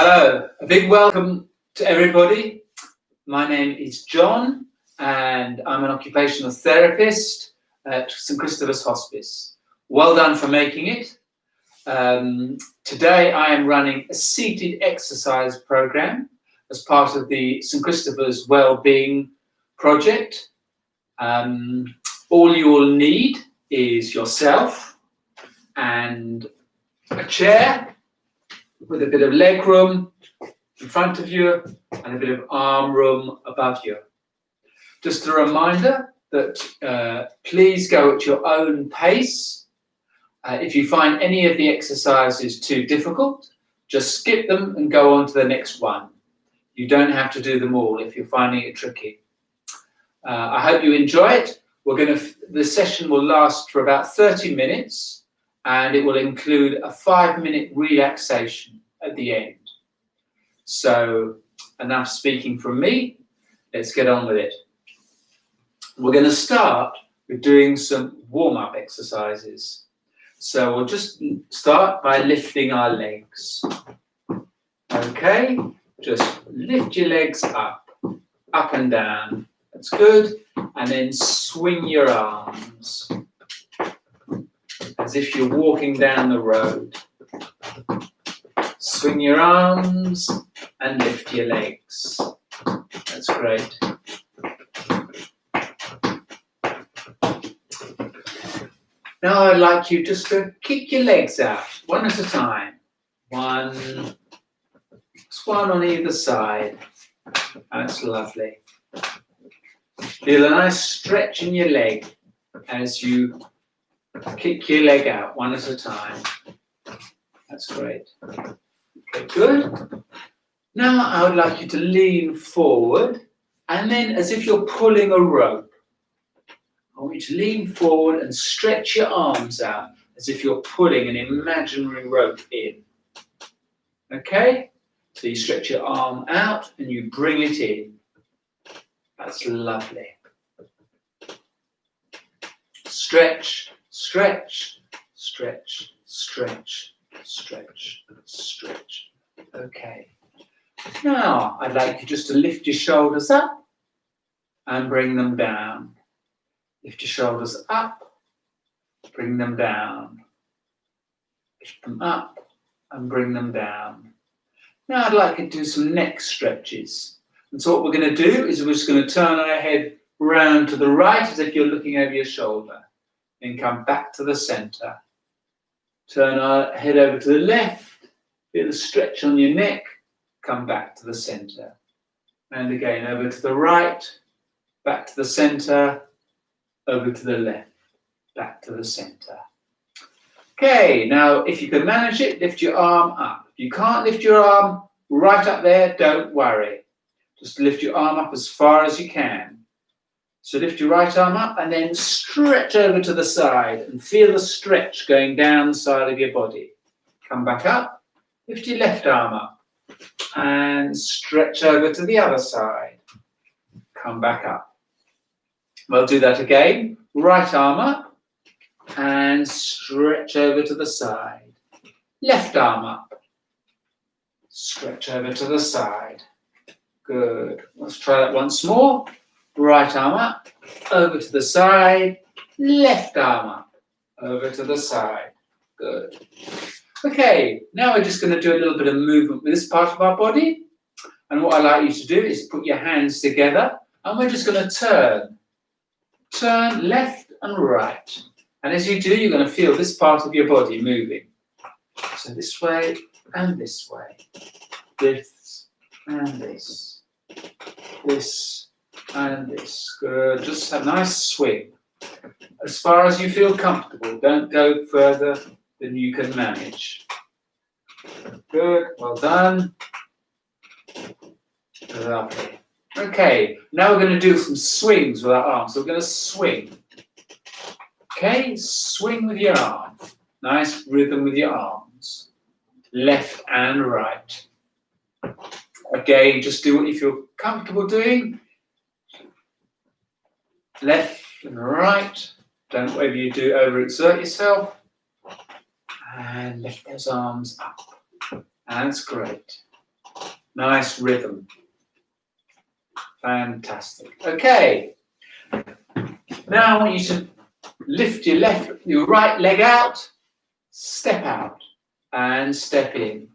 Hello, a big welcome to everybody. My name is John and I'm an occupational therapist at St Christopher's Hospice. Well done for making it. Today I am running a seated exercise program as part of the St Christopher's Wellbeing Project. All you will need is yourself and a chair with a bit of leg room in front of you and a bit of arm room above you. Just a reminder that please go at your own pace. If you find any of the exercises too difficult, just skip them and go on to the next one. You don't have to do them all if you're finding it tricky. I hope you enjoy it. The session will last for about 30 minutes. And it will include a 5-minute relaxation at the end. So enough speaking from me, let's get on with it. We're going to start with doing some warm-up exercises. So we'll just start by lifting our legs. Okay, just lift your legs up and down. That's good. And then swing your arms as if you're walking down the road. Swing your arms and lift your legs. That's great. Now I'd like you just to kick your legs out, one at a time. One on either side. That's lovely. Feel a nice stretch in your leg as you kick your leg out one at a time. That's great. Okay, good. Now I would like you to lean forward and then as if you're pulling a rope. I want you to lean forward and stretch your arms out as if you're pulling an imaginary rope in. Okay? So you stretch your arm out and you bring it in. That's lovely. Stretch. Stretch, stretch, stretch, stretch, stretch. Okay. Now, I'd like you just to lift your shoulders up and bring them down. Lift your shoulders up, bring them down. Lift them up and bring them down. Now, I'd like you to do some neck stretches. And so what we're going to do is we're just going to turn our head round to the right as if you're looking over your shoulder. Then come back to the center. Turn our head over to the left. Feel the stretch on your neck. Come back to the center. And again, over to the right. Back to the center. Over to the left. Back to the center. Okay, now if you can manage it, lift your arm up. If you can't lift your arm right up there, don't worry. Just lift your arm up as far as you can. So lift your right arm up and then stretch over to the side and feel the stretch going down the side of your body. Come back up, lift your left arm up and stretch over to the other side. Come back up. We'll do that again. Right arm up and stretch over to the side. Left arm up. Stretch over to the side. Good. Let's try that once more. Right arm up, over to the side, left arm up, over to the side. Good. Okay, now we're just going to do a little bit of movement with this part of our body. And what I'd like you to do is put your hands together and we're just going to turn. Turn left and right. And as you do, you're going to feel this part of your body moving. So this way and this way. This and this. This and this. Good. Just a nice swing. As far as you feel comfortable. Don't go further than you can manage. Good. Well done. Lovely. Okay. Now we're going to do some swings with our arms. So we're going to swing. Okay. Swing with your arm. Nice rhythm with your arms. Left and right. Again, just do what you feel comfortable doing. Left and right. Don't whatever you do overexert yourself. And lift those arms up. That's great. Nice rhythm. Fantastic. Okay. Now I want you to lift your right leg out, step out, and step in.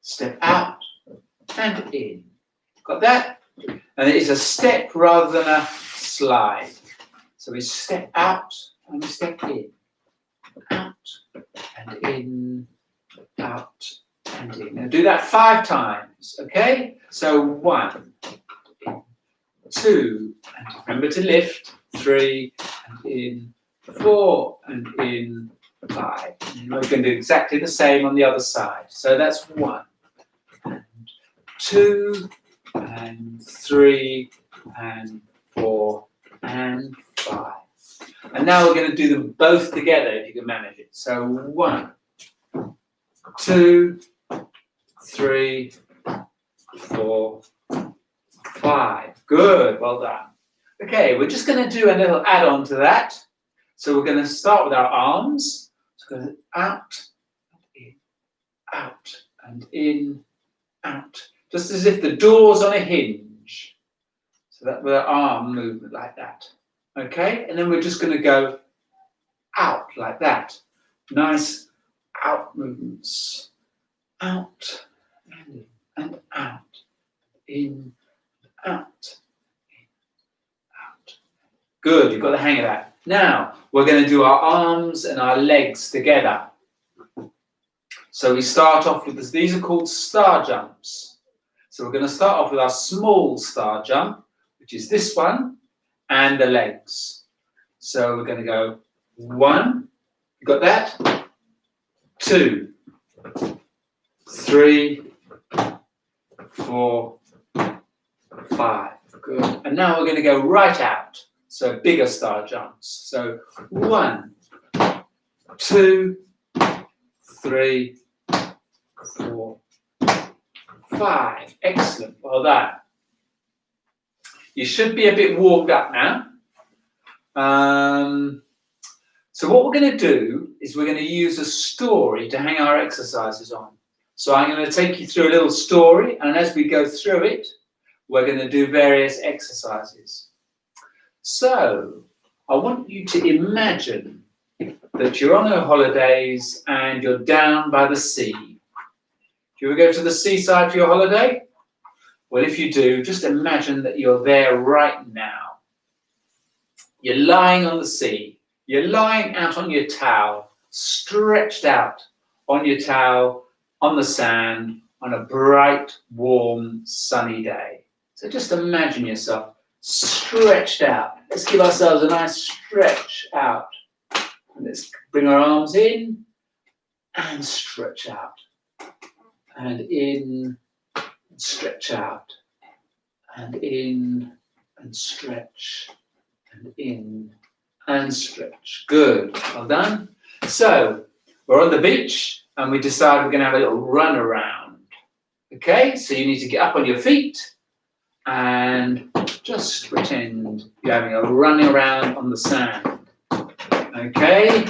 Step out and in. Got that? And it is a step rather than a slide. So we step out and we step in. Out and in, out and in. Now do that 5 times, okay? So 1, 2, and remember to lift, 3, and in, 4, and in, 5. And we're going to do exactly the same on the other side. So that's 1, and 2, and 3, and 4, and 5. And now we're going to do them both together if you can manage it. So 1, 2, 3, 4, 5. Good, well done. Okay, we're just going to do a little add-on to that. So we're going to start with our arms. So go out, in, out, and in, out. Just as if the door's on a hinge. So that with our arm movement like that. Okay, and then we're just going to go out like that. Nice out movements. Out and out. In, out, in, out. Good, you've got the hang of that. Now, we're going to do our arms and our legs together. So we start off with this. These are called star jumps. So we're going to start off with our small star jump, which is this one, and the legs. So we're going to go 1, you got that? 2, 3, 4, 5. Good. And now we're going to go right out. So bigger star jumps. So 1, 2, 3, 4, 5. Excellent. Well done. You should be a bit warmed up now. So what we're going to do is we're going to use a story to hang our exercises on. So I'm going to take you through a little story, and as we go through it, we're going to do various exercises. So I want you to imagine that you're on your holidays and you're down by the sea. Do you ever go to the seaside for your holiday? Well, if you do, just imagine that you're there right now. You're lying on the sea. You're lying out on your towel, stretched out on your towel, on the sand, on a bright, warm, sunny day. So just imagine yourself stretched out. Let's give ourselves a nice stretch out. And let's bring our arms in and stretch out. And in and stretch out. And in and stretch. And in and stretch. Good. Well done. So we're on the beach and we decide we're going to have a little run around. Okay, so you need to get up on your feet and just pretend you're having a running around on the sand. Okay,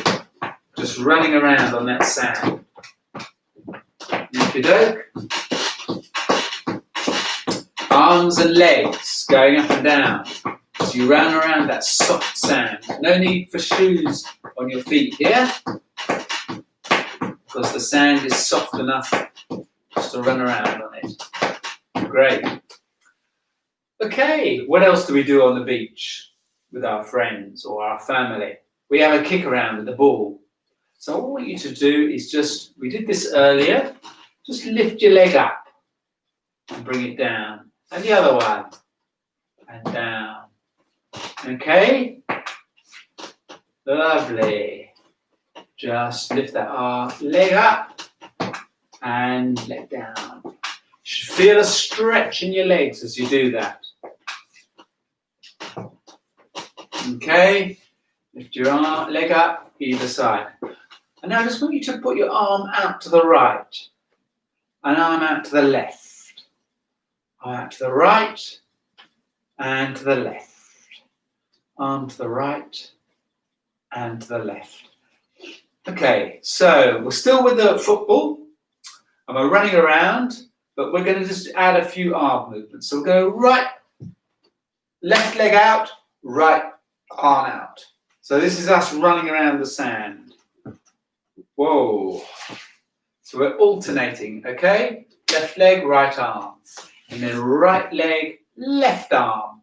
just running around on that sand. Okey-doke. Arms and legs going up and down. So you run around that soft sand. No need for shoes on your feet here, because the sand is soft enough just to run around on it. Great. Okay, what else do we do on the beach with our friends or our family? We have a kick around with the ball. So what I want you to do is we did this earlier, just lift your leg up and bring it down. And the other one, and down. Okay? Lovely. Just lift that leg up and leg down. You should feel a stretch in your legs as you do that. Okay? Lift your leg up either side. And now I just want you to put your arm out to the right, an arm out to the left. Arm out to the right and to the left. Arm to the right and to the left. Okay, so we're still with the football and we're running around but we're going to just add a few arm movements. So we'll go right, left leg out, right arm out. So this is us running around the sand. Whoa. So we're alternating, okay? Left leg, right arm. And then right leg, left arm.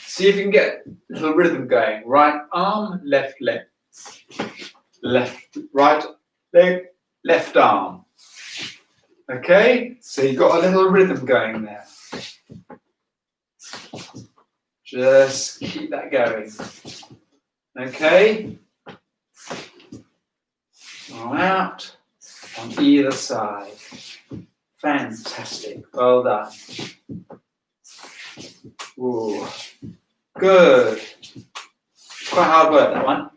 See if you can get a little rhythm going. Right arm, left leg. Left, right leg, left arm. Okay? So you've got a little rhythm going there. Just keep that going. Okay? Arm out on either side. Fantastic. Well done. Ooh. Good. Quite hard work, that one.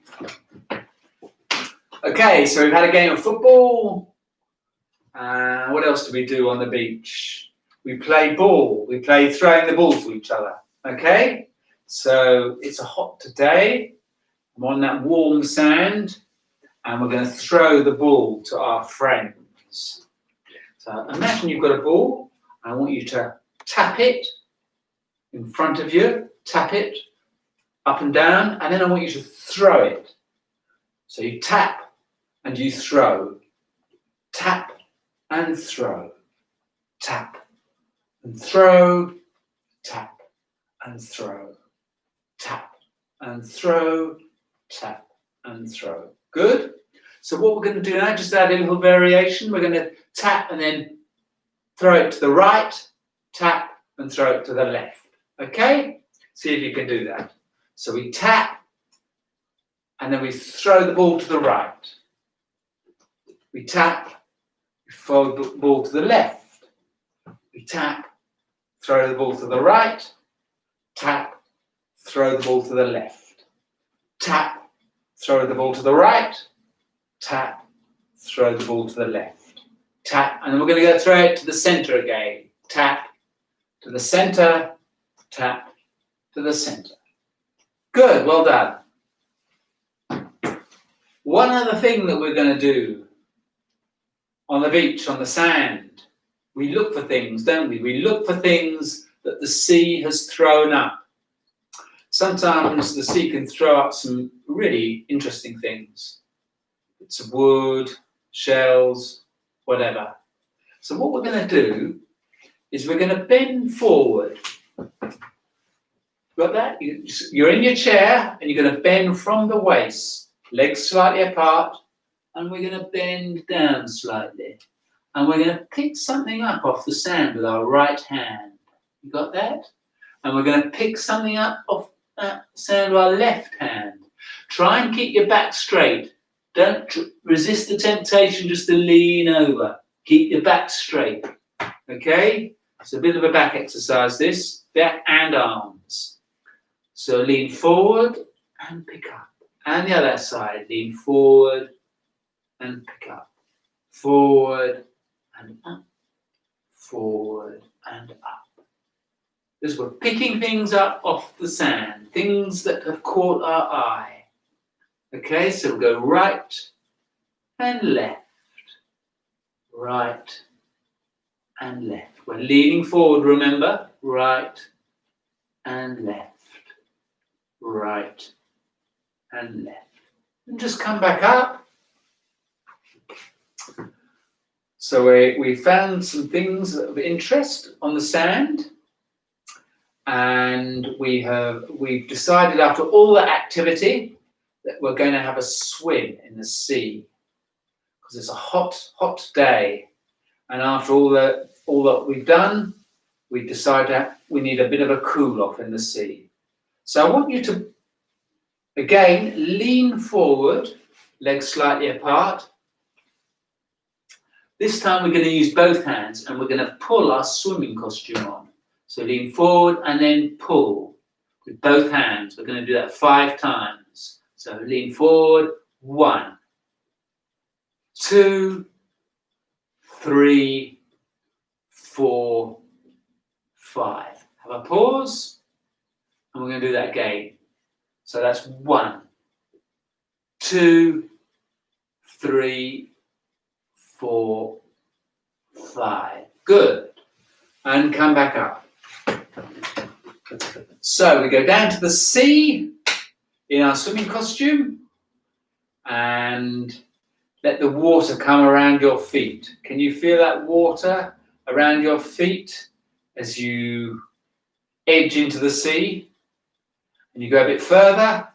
Okay, so we've had a game of football. What else do we do on the beach? We play ball. We play throwing the ball to each other. Okay? So it's a hot day. I'm on that warm sand, and we're going to throw the ball to our friends. So imagine you've got a ball. I want you to tap it in front of you, tap it up and down, and then I want you to throw it. So you tap and you throw. Tap and throw. Tap and throw. Tap and throw. Tap and throw. Tap and throw. Good? So what we're going to do now, just add a little variation. We're going to tap and then throw it to the right, tap and throw it to the left. Okay? See if you can do that. So we tap and then we throw the ball to the right. We tap, we throw the ball to the left. We tap, throw the ball to the right. Tap, throw the ball to the left. Tap, throw the ball to the right. Tap, throw the ball to the left. Tap, and then we're going to go throw it to the center again. Tap, to the center. Tap, to the center. Good, well done. One other thing that we're going to do on the beach, on the sand, we look for things, don't we? We look for things that the sea has thrown up. Sometimes the sea can throw up some really interesting things. Bits of wood, shells, whatever. So what we're going to do is we're going to bend forward. Got that? You're in your chair and you're going to bend from the waist, legs slightly apart, and we're going to bend down slightly. And we're going to pick something up off the sand with our right hand. You got that? And we're going to pick something up off that sand with our left hand. Try and keep your back straight. Don't resist the temptation just to lean over. Keep your back straight. Okay? It's a bit of a back exercise, this. Back and arms. So lean forward and pick up. And the other side, lean forward and pick up. Forward and up. Forward and up. This we're picking things up off the sand, things that have caught our eye. Okay, so we'll go right and left. Right and left. We're leaning forward, remember? Right and left. Right and left. And just come back up. So we found some things of interest on the sand, and we've decided after all that activity that we're going to have a swim in the sea because it's a hot day, and after all that we've done, we decided that we need a bit of a cool off in the sea. So I want you to again lean forward, legs slightly apart. This time we're going to use both hands and we're going to pull our swimming costume on. So lean forward and then pull with both hands. We're going to do that 5 times. So lean forward, 1, 2, 3, 4, 5. Have a pause and we're going to do that again. So that's 1, 2, 3, 4, 5. Good. And come back up. So we go down to the sea in our swimming costume and let the water come around your feet. Can you feel that water around your feet as you edge into the sea? And you go a bit further.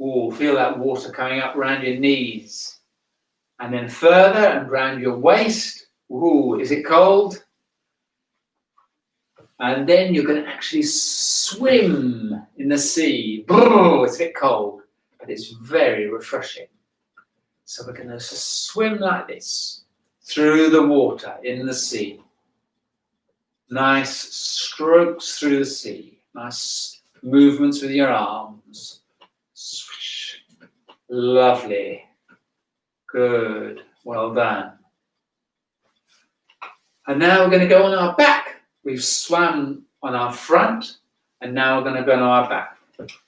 Ooh, feel that water coming up around your knees. And then further and around your waist. Ooh, is it cold? And then you're going to actually swim in the sea. Brrr, it's a bit cold, but it's very refreshing. So we're going to swim like this through the water in the sea. Nice strokes through the sea. Nice movements with your arms. Swish. Lovely. Good. Well done. And now we're going to go on our back. We've swam on our front, and now we're going to go on our back.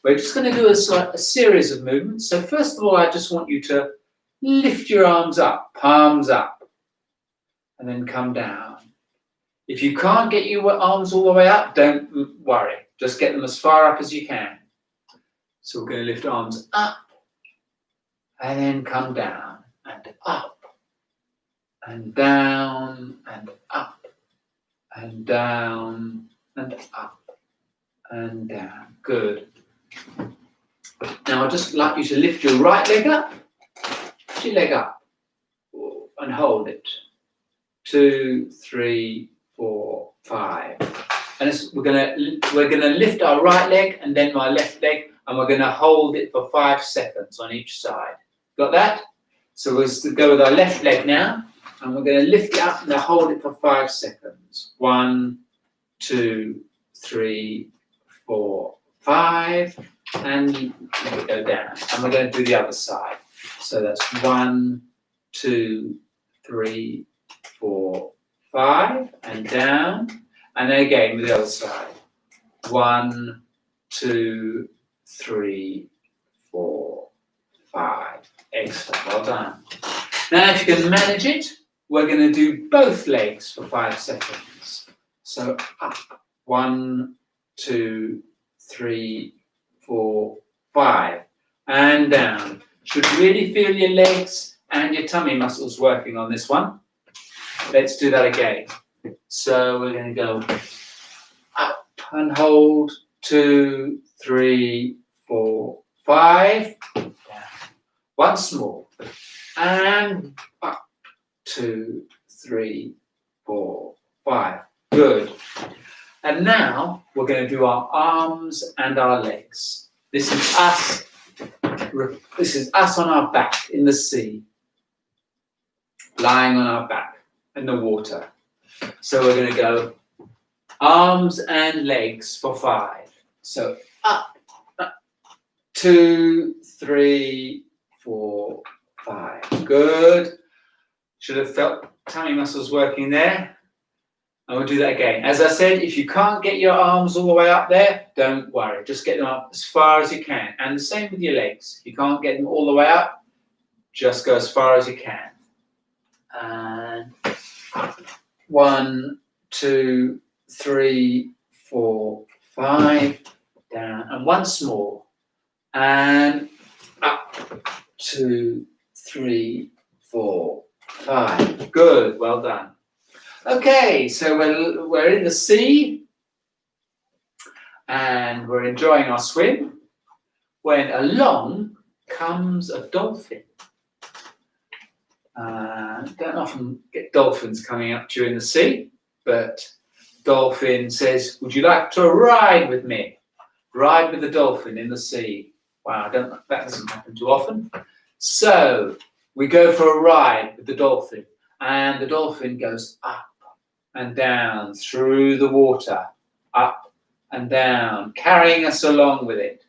We're just going to do a series of movements. So first of all, I just want you to lift your arms up, palms up, and then come down. If you can't get your arms all the way up, don't worry. Just get them as far up as you can. So we're going to lift arms up, and then come down, and up, and down, and up, and down, and up, and down. Good. Now I'd just like you to lift your right leg up. Lift your leg up and hold it. 2, 3, 4, 5. And we're gonna lift our right leg and then my left leg, and we're gonna hold it for 5 seconds on each side. Got that? So we'll go with our left leg now, and we're gonna lift it up and hold it for 5 seconds. 1, 2, 3, 4, 5, and let it go down. And we're going to do the other side. So that's 1, 2, 3, 4, 5, and down. And then again with the other side. 1, 2, 3, 4, 5. Excellent. Well done. Now, if you can manage it, we're going to do both legs for 5 seconds. So up. 1, 2, 3, 4, 5, and down. Should really feel your legs and your tummy muscles working on this one. Let's do that again. So we're going to go up and hold. 2, 3, 4, 5. Down. Once more. And up. 2, 3, 4, 5. Good. And now we're going to do our arms and our legs. This is us. This is us on our back in the sea, lying on our back in the water. So we're going to go arms and legs for 5. So up, 2, 3, 4, 5. Good. Should have felt tummy muscles working there. And we'll do that again. As I said, if you can't get your arms all the way up there, don't worry. Just get them up as far as you can. And the same with your legs. If you can't get them all the way up, just go as far as you can. And 1, 2, 3, 4, 5. Down. And once more. And up. 2, 3, 4, 5. Good. Well done. Okay, so we're in the sea and we're enjoying our swim when along comes a dolphin. Don't often get dolphins coming up to you in the sea, but dolphin says, "Would you like to ride with me? Ride with the dolphin in the sea." Wow, that doesn't happen too often. So we go for a ride with the dolphin, and the dolphin goes up and down through the water, up and down, carrying us along with it.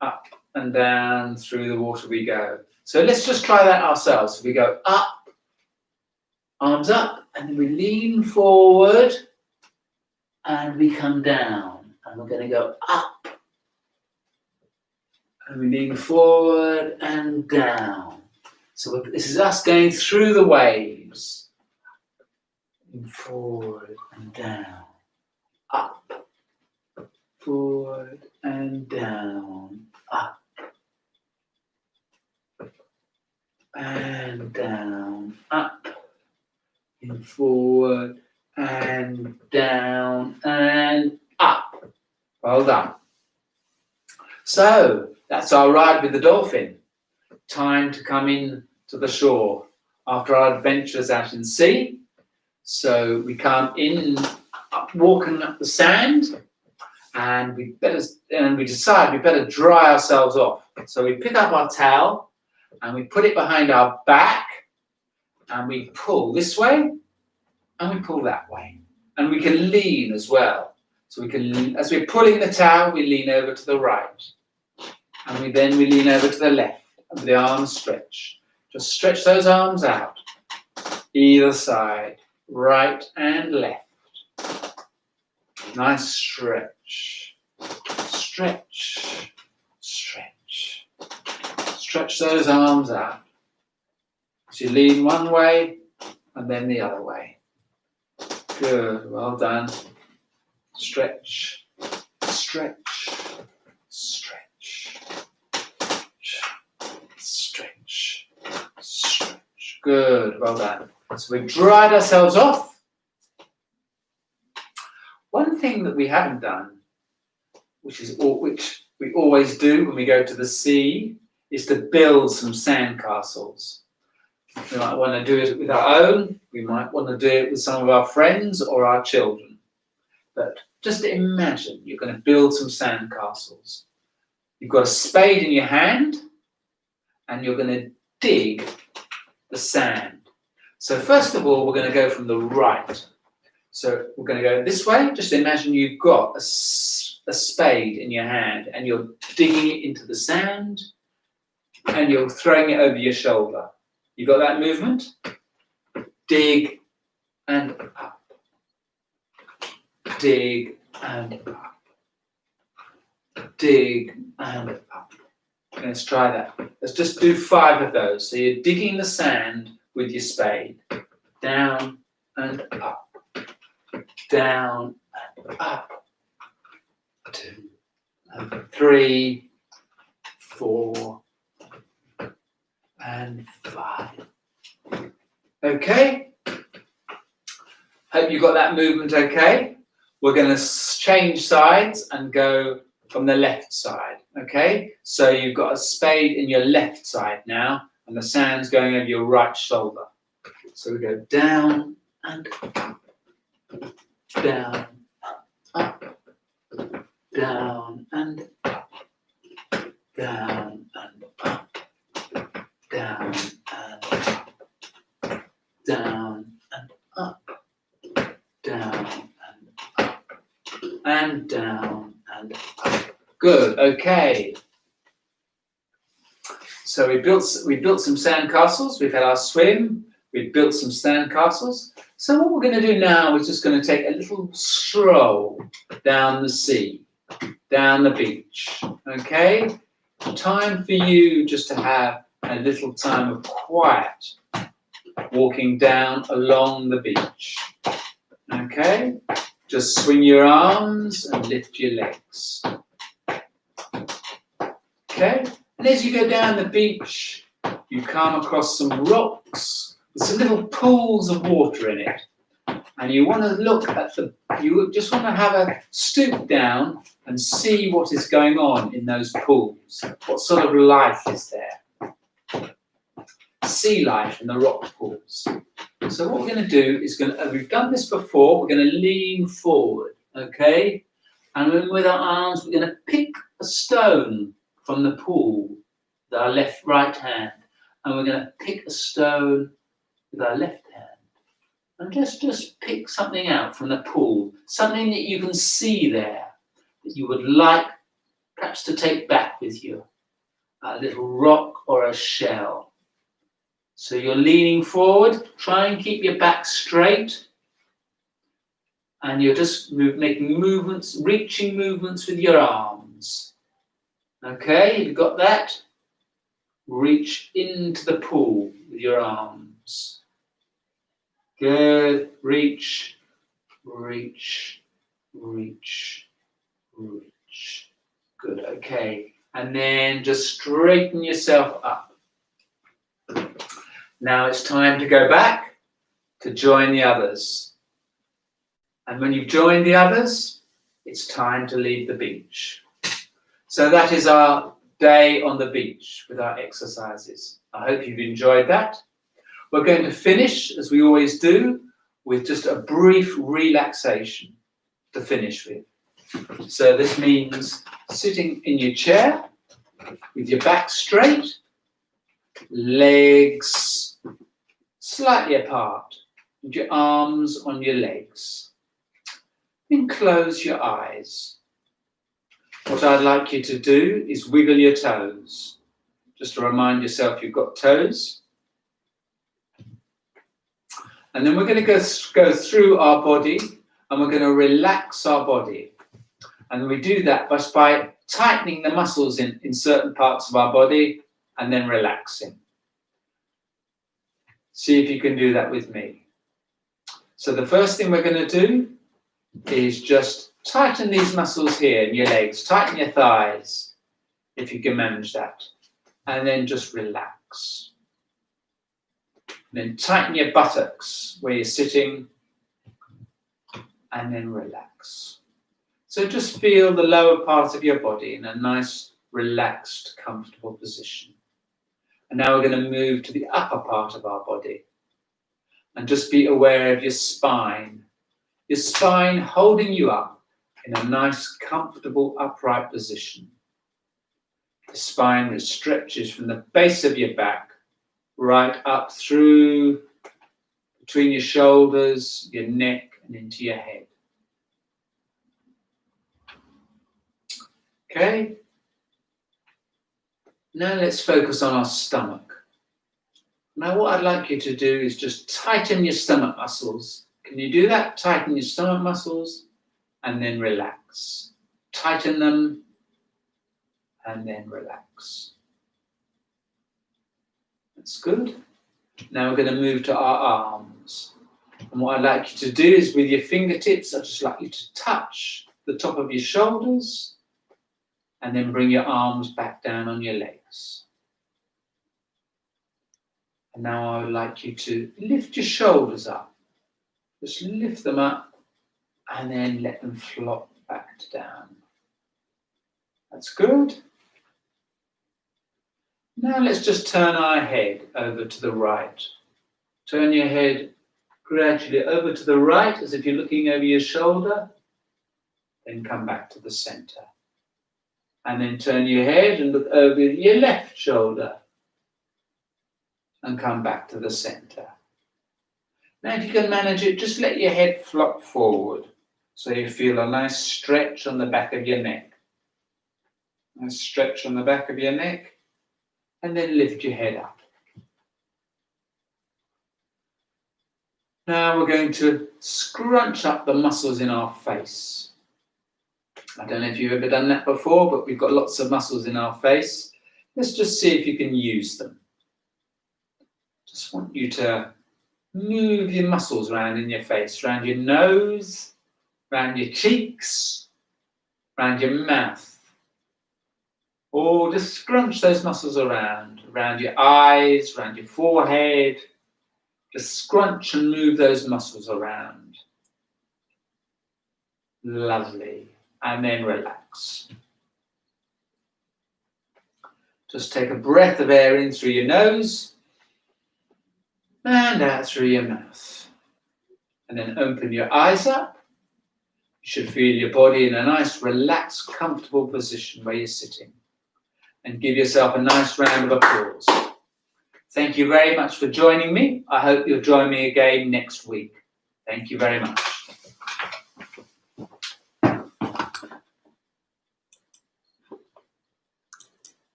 Up and down through the water we go. So let's just try that ourselves. We go up, arms up, and then we lean forward and we come down. And we're going to go up. And we lean forward and down. So this is us going through the waves. in forward and down, up, forward and down, up, and down, up, in forward and down and up. Well done. So that's our ride with the dolphin. Time to come in to the shore after our adventures out in sea. So we come in, walking up the sand, and we decide we better dry ourselves off. So we pick up our towel and we put it behind our back, and we pull this way and we pull that way, and we can lean as well. So we can, as we're pulling the towel, we lean over to the right, and we lean over to the left, and the arms stretch. Just stretch those arms out, either side, right and left. Nice stretch, stretch, stretch. Stretch those arms out. So you lean one way and then the other way. Good, well done. Stretch, stretch, stretch, stretch, stretch. Good, well done. So we've dried ourselves off. One thing that we haven't done, which we always do when we go to the sea, is to build some sandcastles. We might want to do it with our own. We might want to do it with some of our friends or our children. But just imagine you're going to build some sandcastles. You've got a spade in your hand and you're going to dig the sand. So first of all, we're going to go from the right. So we're going to go this way. Just imagine you've got a spade in your hand and you're digging it into the sand and you're throwing it over your shoulder. You got that movement? Dig and up. Dig and up. Dig and up. Let's try that. Let's just do 5 of those. So you're digging the sand with your spade. Down and up. Down and up. 2 and 3, 4 and 5. Okay? Hope you got that movement okay. We're going to change sides and go from the left side. Okay? So you've got a spade in your left side now, and the sand's going over your right shoulder. So we go down and up. Down, up. Down and up. Down and up. Down and up. Down and up. Down and up. And down and up. Good, okay. So we built some sandcastles. We've had our swim. We've built some sandcastles. So what we're going to do now is just going to take a little stroll down the sea, down the beach. Okay? Time for you just to have a little time of quiet, walking down along the beach. Okay? Just swing your arms and lift your legs. Okay? And as you go down the beach, you come across some rocks with some little pools of water in it. And you want to look at you just want to have a stoop down and see what is going on in those pools. What sort of life is there? Sea life in the rock pools. So what we're going to do is we've done this before, we're going to lean forward, okay? And then with our arms, we're going to pick a stone from the pool with our right hand. And we're going to pick a stone with our left hand. And just pick something out from the pool, something that you can see there, that you would like perhaps to take back with you, a little rock or a shell. So you're leaning forward, try and keep your back straight, and you're just making movements, reaching movements with your arms. Okay, you've got that? Reach into the pool with your arms. Good. Reach, reach, reach, reach. Good. Okay. And then just straighten yourself up. Now it's time to go back to join the others. And when you've joined the others, it's time to leave the beach. So that is our day on the beach with our exercises. I hope you've enjoyed that. We're going to finish, as we always do, with just a brief relaxation to finish with. So this means sitting in your chair with your back straight, legs slightly apart, and your arms on your legs. Then close your eyes. What I'd like you to do is wiggle your toes, just to remind yourself you've got toes. And then we're going to go through our body and we're going to relax our body. And we do that just by tightening the muscles in certain parts of our body and then relaxing. See if you can do that with me. So the first thing we're going to do is just tighten these muscles here in your legs. Tighten your thighs, if you can manage that. And then just relax. Then tighten your buttocks where you're sitting and then relax. So just feel the lower part of your body in a nice, relaxed, comfortable position. And now we're going to move to the upper part of our body. And just be aware of your spine. Your spine holding you up in a nice, comfortable, upright position. The spine which stretches from the base of your back right up through between your shoulders, your neck, and into your head. Okay? Now let's focus on our stomach. Now what I'd like you to do is just tighten your stomach muscles. Can you do that? Tighten your stomach muscles and then relax. Tighten them and then relax. That's good. Now we're going to move to our arms. And what I'd like you to do is with your fingertips, I'd just like you to touch the top of your shoulders and then bring your arms back down on your legs. And now I would like you to lift your shoulders up. Just lift them up and then let them flop back down. That's good. Now let's just turn our head over to the right. Turn your head gradually over to the right as if you're looking over your shoulder. Then come back to the center. And then turn your head and look over your left shoulder. And come back to the center. Now if you can manage it, just let your head flop forward. So you feel a nice stretch on the back of your neck. Nice stretch on the back of your neck. And then lift your head up. Now we're going to scrunch up the muscles in our face. I don't know if you've ever done that before, but we've got lots of muscles in our face. Let's just see if you can use them. Just want you to move your muscles around in your face, around your nose, around your cheeks, around your mouth. Or just scrunch those muscles around your eyes, around your forehead. Just scrunch and move those muscles around. Lovely. And then relax. Just take a breath of air in through your nose and out through your mouth. And then open your eyes up. You should feel your body in a nice, relaxed, comfortable position where you're sitting. And give yourself a nice round of applause. Thank you very much for joining me. I hope you'll join me again next week. Thank you very much.